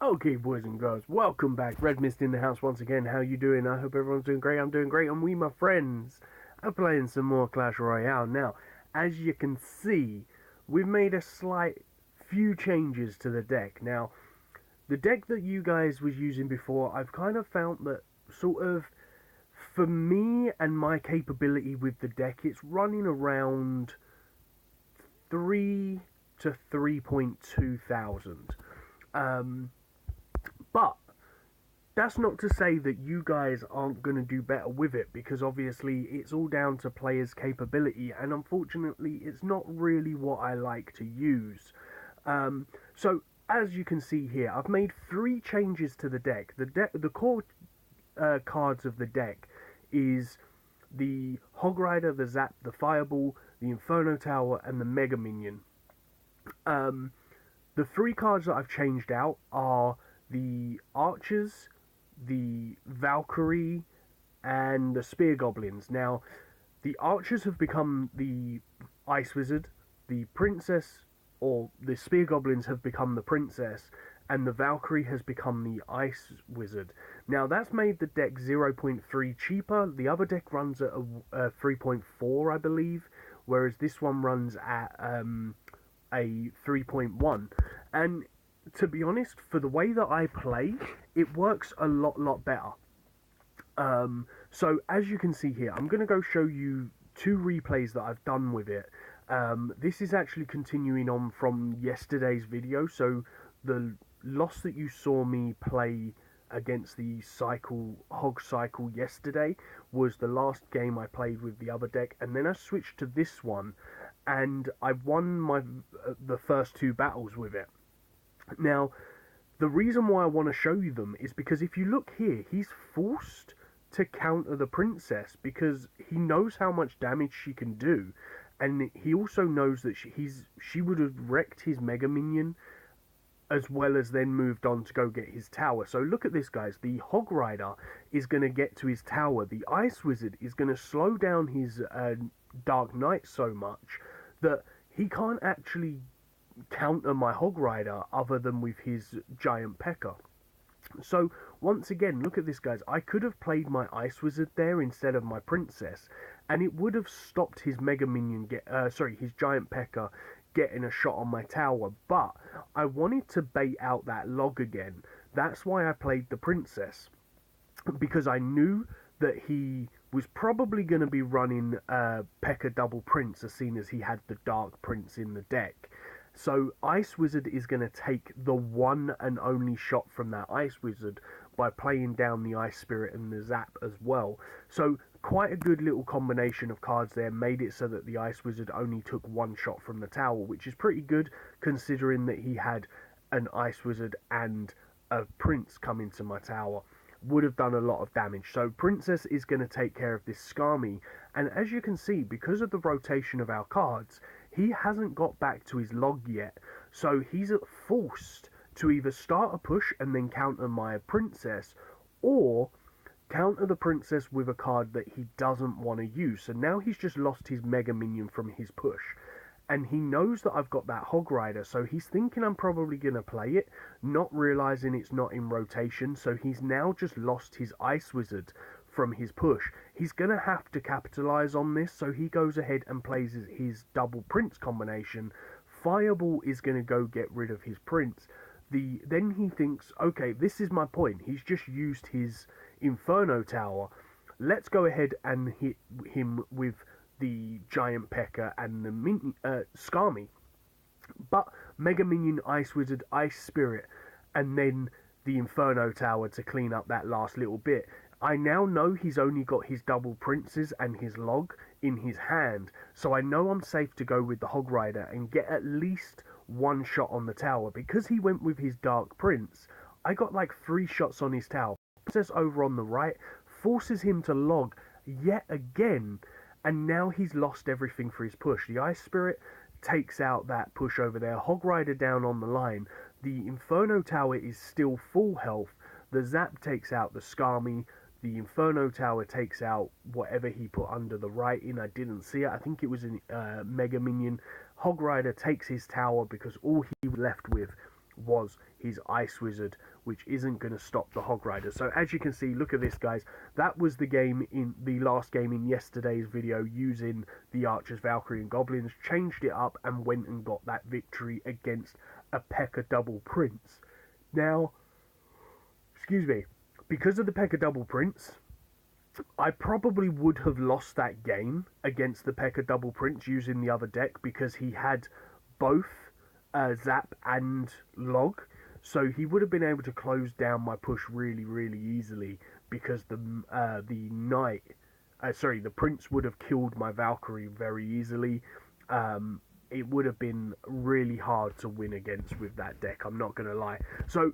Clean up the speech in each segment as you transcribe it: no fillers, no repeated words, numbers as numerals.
Okay, boys and girls, welcome back. Redmissed in the house once again. How you doing? I hope everyone's doing great. I'm doing great, and we, my friends, are playing some more Clash Royale. Now, as you can see, we've made a slight few changes to the deck. Now, the deck that you guys was using before, I've kind of found that sort of, for me and my capability with the deck, it's running around 3 to 3.2 thousand. But that's not to say that you guys aren't going to do better with it, because obviously it's all down to players' capability, and unfortunately it's not really what I like to use. So as you can see here, I've made 3 changes to the deck. The core cards of the deck is the Hog Rider, the Zap, the Fireball, the Inferno Tower, and the Mega Minion. The 3 cards that I've changed out are the Archers, the Valkyrie, and the Spear Goblins. Now, the Archers have become the Ice Wizard, the Princess, or the Spear Goblins have become the Princess, and the Valkyrie has become the Ice Wizard. Now, that's made the deck 0.3 cheaper. The other deck runs at a 3.4, I believe, whereas this one runs at a 3.1. And to be honest, for the way that I play, it works a lot better. So as you can see here, I'm going to go show you 2 replays that I've done with it. This is actually continuing on from yesterday's video, so the loss that you saw me play against the Hog Cycle yesterday was the last game I played with the other deck, and then I switched to this one, and I won the first 2 battles with it. Now, the reason why I want to show you them is because if you look here, he's forced to counter the Princess because he knows how much damage she can do, and he also knows that she would have wrecked his Mega Minion as well as then moved on to go get his tower. So look at this, guys. The Hog Rider is going to get to his tower. The Ice Wizard is going to slow down his Dark Knight so much that he can't actually counter my Hog Rider other than with his Giant P.E.K.K.A. So once again, look at this, guys. I could have played my Ice Wizard there instead of my Princess, and it would have stopped his Mega Minion his Giant P.E.K.K.A. getting a shot on my tower. But I wanted to bait out that log again. That's why I played the Princess, because I knew that he was probably going to be running P.E.K.K.A. Double Prince as soon as he had the Dark Prince in the deck. So Ice Wizard is going to take the one and only shot from that Ice Wizard by playing down the Ice Spirit and the Zap as well. So quite a good little combination of cards there made it so that the Ice Wizard only took 1 shot from the tower, which is pretty good considering that he had an Ice Wizard and a Prince come into my tower. Would have done a lot of damage. So Princess is going to take care of this Skarmy, and as you can see, because of the rotation of our cards, he hasn't got back to his log yet, so he's forced to either start a push and then counter my Princess, or counter the Princess with a card that he doesn't want to use. So now he's just lost his Mega Minion from his push, and he knows that I've got that Hog Rider, so he's thinking I'm probably going to play it, not realising it's not in rotation, so he's now just lost his Ice Wizard from his push. He's going to have to capitalise on this, so he goes ahead and plays his double Prince combination. Fireball is going to go get rid of his Prince. Then he thinks, okay, this is my point. He's just used his Inferno Tower. Let's go ahead and hit him with the Giant P.E.K.K.A. and the Skarmy. But Mega Minion, Ice Wizard, Ice Spirit, and then the Inferno Tower to clean up that last little bit. I now know he's only got his double Princes and his log in his hand, so I know I'm safe to go with the Hog Rider and get at least 1 shot on the tower. Because he went with his Dark Prince, I got like 3 shots on his tower. Princess over on the right forces him to log yet again, and now he's lost everything for his push. The Ice Spirit takes out that push over there. Hog Rider down on the line. The Inferno Tower is still full health. The Zap takes out the Skarmy. The Inferno Tower takes out whatever he put under the writing. I didn't see it. I think it was a Mega Minion. Hog Rider takes his tower because all he was left with was his Ice Wizard, which isn't going to stop the Hog Rider. So as you can see, look at this, guys. That was the game in the last game in yesterday's video, using the Archers, Valkyrie and Goblins, changed it up and went and got that victory against a P.E.K.K.A. Double Prince. Now, excuse me, because of the P.E.K.K.A. Double Prince, I probably would have lost that game against the P.E.K.K.A. Double Prince using the other deck, because he had both Zap and Log, so he would have been able to close down my push really, really easily, because the Prince would have killed my Valkyrie very easily. It would have been really hard to win against with that deck, I'm not going to lie. So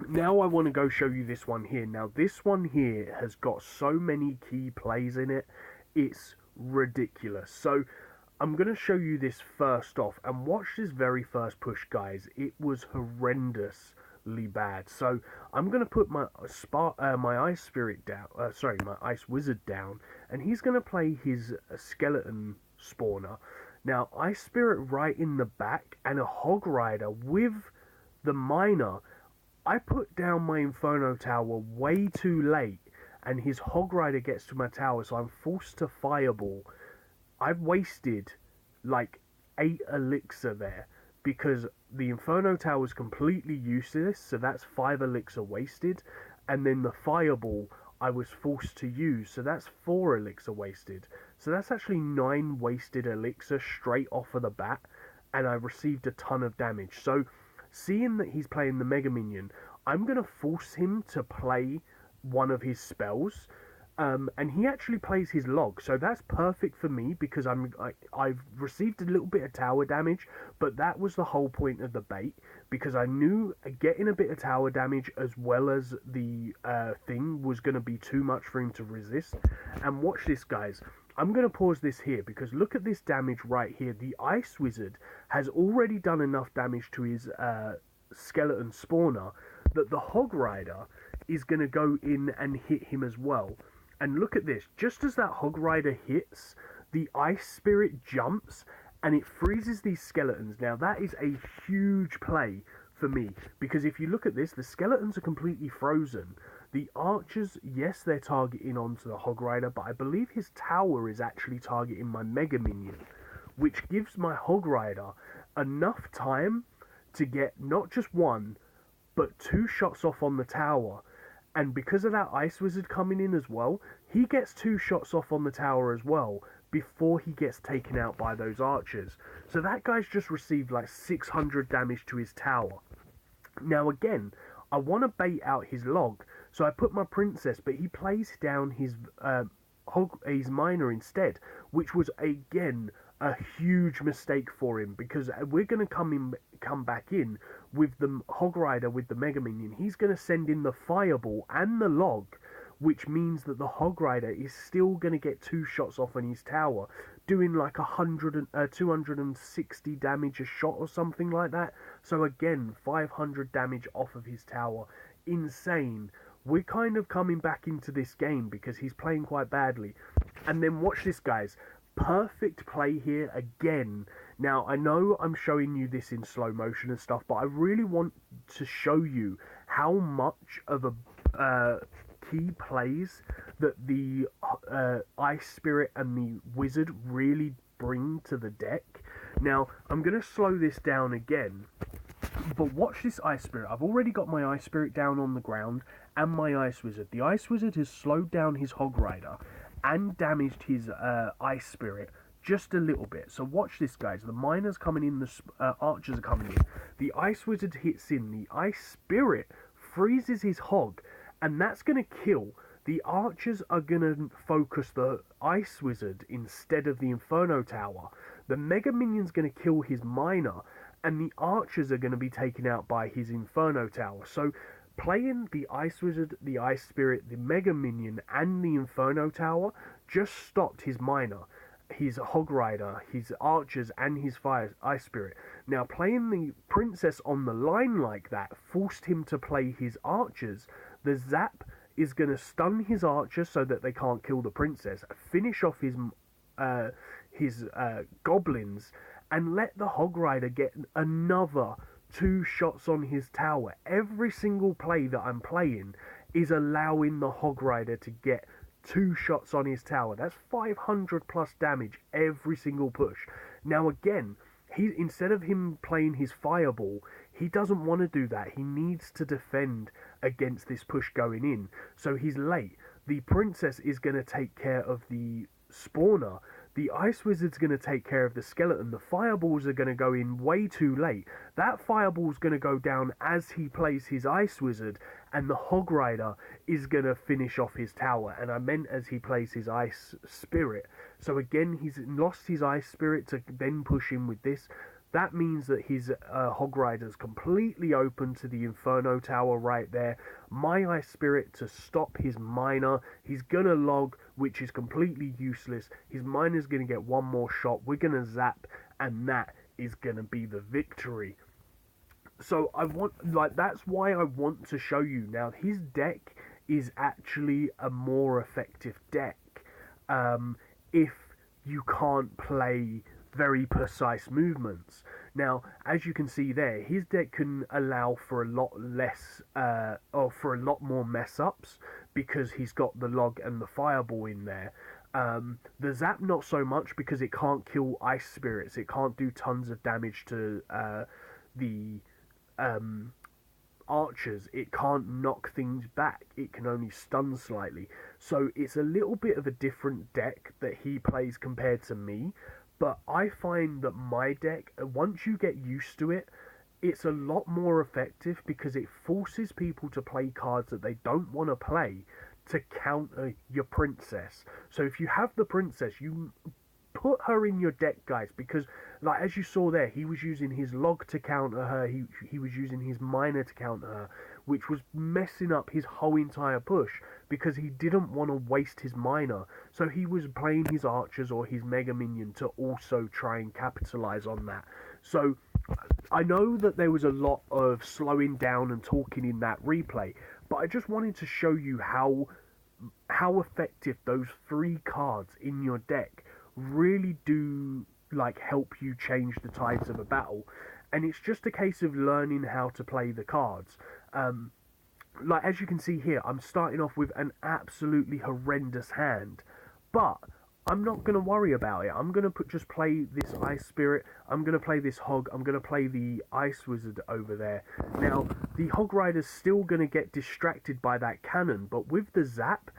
now I want to go show you this one here. Now this one here has got so many key plays in it, it's ridiculous. So I'm going to show you this first off, and watch this very first push, guys. It was horrendously bad. So I'm going to put my Ice Spirit down, my Ice Wizard down, and he's going to play his skeleton spawner. Now, Ice Spirit right in the back and a Hog Rider with the Miner. I put down my Inferno Tower way too late, and his Hog Rider gets to my tower, so I'm forced to Fireball. I've wasted like 8 elixir there, because the Inferno Tower is completely useless, so that's 5 elixir wasted, and then the Fireball I was forced to use, so that's 4 elixir wasted. So that's actually 9 wasted elixir straight off of the bat, and I received a ton of damage. So seeing that he's playing the Mega Minion, I'm going to force him to play one of his spells, and he actually plays his Log, so that's perfect for me, because I've received a little bit of tower damage, but that was the whole point of the bait, because I knew getting a bit of tower damage as well as the thing was going to be too much for him to resist. And watch this, guys. I'm going to pause this here, because look at this damage right here. The Ice Wizard has already done enough damage to his skeleton spawner that the Hog Rider is going to go in and hit him as well. And look at this, just as that Hog Rider hits, the Ice Spirit jumps and it freezes these skeletons. Now that is a huge play for me, because if you look at this, the skeletons are completely frozen. The archers, yes, they're targeting onto the Hog Rider, but I believe his tower is actually targeting my Mega Minion, which gives my Hog Rider enough time to get not just 1, but 2 shots off on the tower. And because of that Ice Wizard coming in as well, he gets 2 shots off on the tower as well before he gets taken out by those archers. So that guy's just received like 600 damage to his tower. Now again, I want to bait out his Log, so I put my Princess, but he plays down his Miner instead, which was again a huge mistake for him, because we're going to come back in with the Hog Rider with the Mega Minion. He's going to send in the Fireball and the Log, which means that the Hog Rider is still going to get 2 shots off on his tower, doing like 260 damage a shot or something like that. So again, 500 damage off of his tower. Insane. We're kind of coming back into this game because he's playing quite badly. And then watch this, guys. Perfect play here again. Now, I know I'm showing you this in slow motion and stuff, but I really want to show you how much of a key plays that the Ice Spirit and the Wizard really bring to the deck. Now, I'm going to slow this down again, but watch this Ice Spirit. I've already got my Ice Spirit down on the ground and my Ice Wizard. The Ice Wizard has slowed down his Hog Rider and damaged his Ice Spirit just a little bit. So watch this, guys. The Miners coming in, the Archers are coming in. The Ice Wizard hits in. The Ice Spirit freezes his Hog, and that's going to kill. The Archers are going to focus the Ice Wizard instead of the Inferno Tower. The Mega Minion's going to kill his Miner, and the Archers are going to be taken out by his Inferno Tower. So playing the Ice Wizard, the Ice Spirit, the Mega Minion, and the Inferno Tower just stopped his Miner, his Hog Rider, his Archers, and his Ice Spirit. Now, playing the Princess on the line like that forced him to play his Archers. The Zap is going to stun his Archers so that they can't kill the Princess, finish off his Goblins, and let the Hog Rider get another 2 shots on his tower. Every single play that I'm playing is allowing the Hog Rider to get 2 shots on his tower. That's 500 plus damage every single push. Now again, instead of him playing his fireball, he doesn't want to do that. He needs to defend against this push going in. So he's late. The princess is going to take care of the spawner. The ice wizard's going to take care of the skeleton. The fireballs are going to go in way too late. That fireball's going to go down as he plays his ice wizard, and the hog rider is going to finish off his tower. And I meant as he plays his ice spirit. So again, he's lost his ice spirit to then push in with this. That means that his Hog Rider's completely open to the Inferno Tower right there. My Ice Spirit to stop his Miner. He's going to log, which is completely useless. His Miner's going to get one more shot. We're going to zap, and that is going to be the victory. So that's why I want to show you. Now, his deck is actually a more effective deck if you can't play very precise movements. Now, as you can see there, his deck can allow for a lot less, or for a lot more mess ups because he's got the log and the fireball in there. The zap not so much because it can't kill ice spirits. It can't do tons of damage to the archers. It can't knock things back. It can only stun slightly. So it's a little bit of a different deck that he plays compared to me. But I find that my deck, once you get used to it, it's a lot more effective because it forces people to play cards that they don't want to play to counter your princess. So if you have the princess, you put her in your deck, guys, because like as you saw there, he was using his log to counter her, he was using his miner to counter her, which was messing up his whole entire push because he didn't want to waste his miner. So he was playing his archers or his mega minion to also try and capitalize on that. So I know that there was a lot of slowing down and talking in that replay, but I just wanted to show you how effective those 3 cards in your deck really do help you change the tides of a battle. And it's just a case of learning how to play the cards. As you can see here, I'm starting off with an absolutely horrendous hand, but I'm not going to worry about it. I'm going to just play this Ice Spirit, I'm going to play this Hog, I'm going to play the Ice Wizard over there. Now, the Hog Rider's still going to get distracted by that cannon, but with the Zap,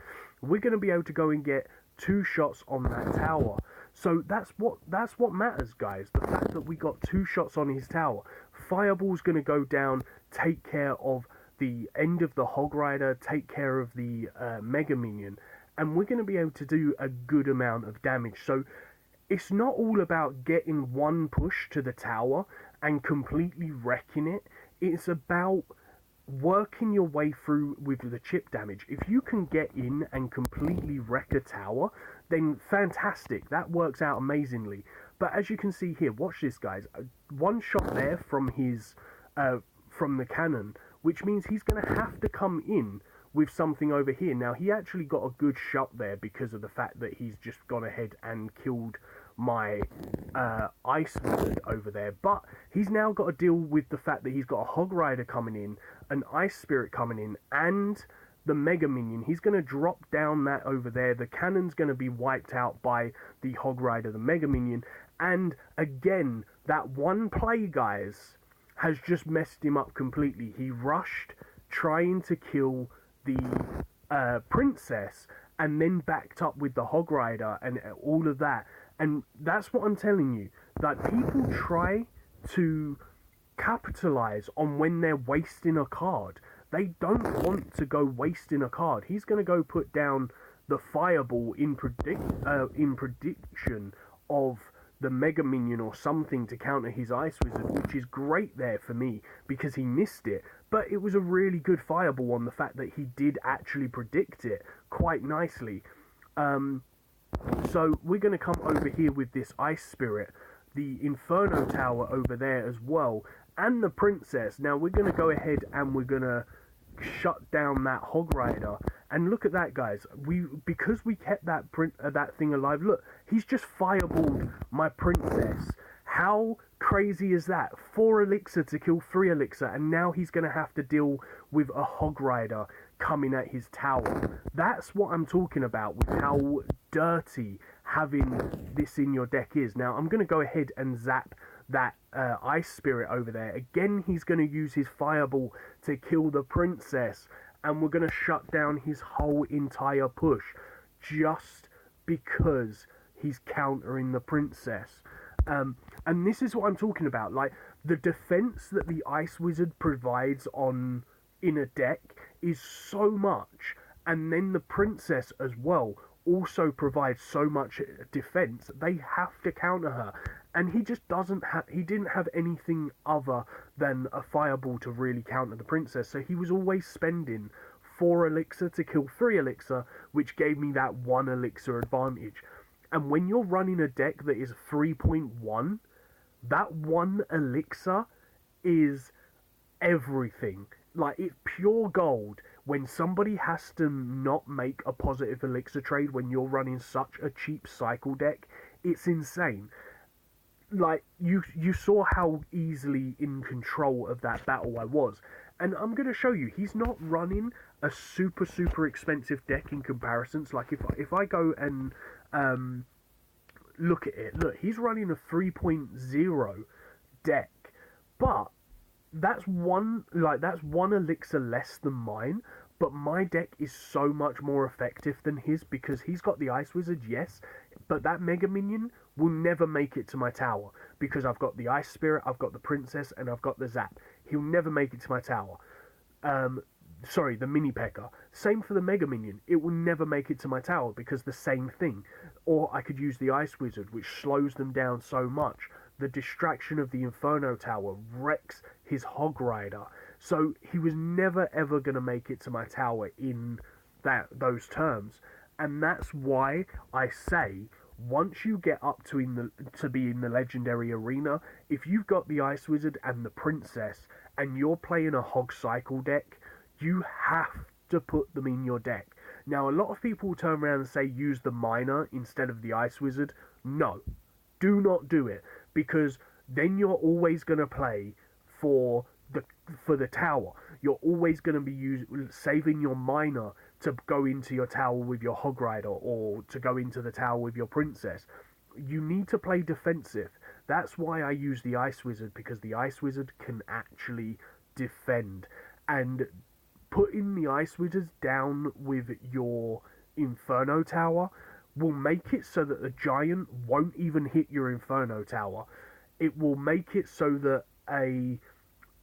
we're going to be able to go and get 2 shots on that tower. So that's what matters, guys. The fact that we got 2 shots on his tower. Fireball's going to go down, take care of the end of the Hog Rider, take care of the Mega Minion, and we're going to be able to do a good amount of damage. So it's not all about getting one push to the tower and completely wrecking it. It's about working your way through with the chip damage. If you can get in and completely wreck a tower, then fantastic, that works out amazingly. But as you can see here, watch this, guys, 1 shot there from his from the cannon, which means he's going to have to come in with something over here. Now, he actually got a good shot there because of the fact that he's just gone ahead and killed my Ice Wizard over there, but he's now got to deal with the fact that he's got a Hog Rider coming in, an Ice Spirit coming in, and the Mega Minion. He's going to drop down that over there. The cannon's going to be wiped out by the Hog Rider, the Mega Minion, and again, that one play, guys, has just messed him up completely. He rushed trying to kill the princess and then backed up with the Hog Rider and all of that. And that's what I'm telling you, that people try to capitalize on when they're wasting a card. They don't want to go wasting a card. He's going to go put down the fireball in prediction of the Mega Minion or something to counter his Ice Wizard, which is great there for me because he missed it. But it was a really good fireball on the fact that he did actually predict it quite nicely. So we're going to come over here with this Ice Spirit, the Inferno Tower over there as well, and the Princess. Now we're going to go ahead and we're going to shut down that Hog Rider. And look at that, guys. Because we kept that thing alive. Look, he's just fireballed my Princess. How crazy is that? 4 elixir to kill 3 elixir, and now he's going to have to deal with a hog rider coming at his tower. That's what I'm talking about with how dirty having this in your deck is. Now, I'm going to go ahead and zap that ice spirit over there. Again, he's going to use his fireball to kill the princess, and we're going to shut down his whole entire push just because he's countering the princess. And this is what I'm talking about. Like, the defense that the Ice Wizard provides in a deck is so much, and then the princess as well also provides so much defense. They have to counter her, and he just didn't have anything other than a fireball to really counter the princess, so he was always spending 4 elixir to kill 3 elixir, which gave me that 1 elixir advantage. And when you're running a deck that is 3.1, that 1 elixir is everything. Like, it's pure gold when somebody has to not make a positive elixir trade when you're running such a cheap cycle deck. It's insane. Like, you saw how easily in control of that battle I was. And I'm going to show you, he's not running a super expensive deck in comparisons. Like, if I go and look at it, look, he's running a 3.0 deck, but that's one elixir less than mine, but my deck is so much more effective than his because he's got the Ice Wizard, yes, but that Mega Minion will never make it to my tower because I've got the Ice Spirit, I've got the Princess, and I've got the Zap. He'll never make it to my tower. Sorry, the Mini Pecker. Same for the Mega Minion. It will never make it to my tower because the same thing. Or I could use the Ice Wizard, which slows them down so much. The distraction of the Inferno Tower wrecks his Hog Rider. So he was never ever going to make it to my tower in those terms. And that's why I say, once you get up to be in the Legendary Arena, if you've got the Ice Wizard and the Princess, and you're playing a Hog Cycle deck, you have to put them in your deck. Now, a lot of people turn around and say use the Miner instead of the Ice Wizard. No, do not do it, because then you're always going to play for the tower. You're always going to be saving your Miner to go into your tower with your Hog Rider, or to go into the tower with your Princess. You need to play defensive. That's why I use the Ice Wizard, because the Ice Wizard can actually defend. And putting the Ice Wizards down with your Inferno Tower will make it so that the Giant won't even hit your Inferno Tower. It will make it so that a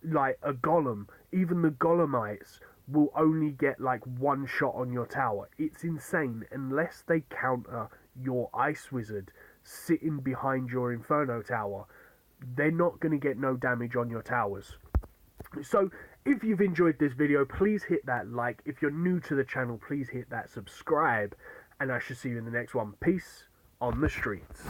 Golem, even the Golemites, will only get like 1 shot on your tower. It's insane. Unless they counter your Ice Wizard sitting behind your Inferno Tower, they're not going to get no damage on your towers. So, if you've enjoyed this video, please hit that like. If you're new to the channel, please hit that subscribe. And I shall see you in the next one. Peace on the streets.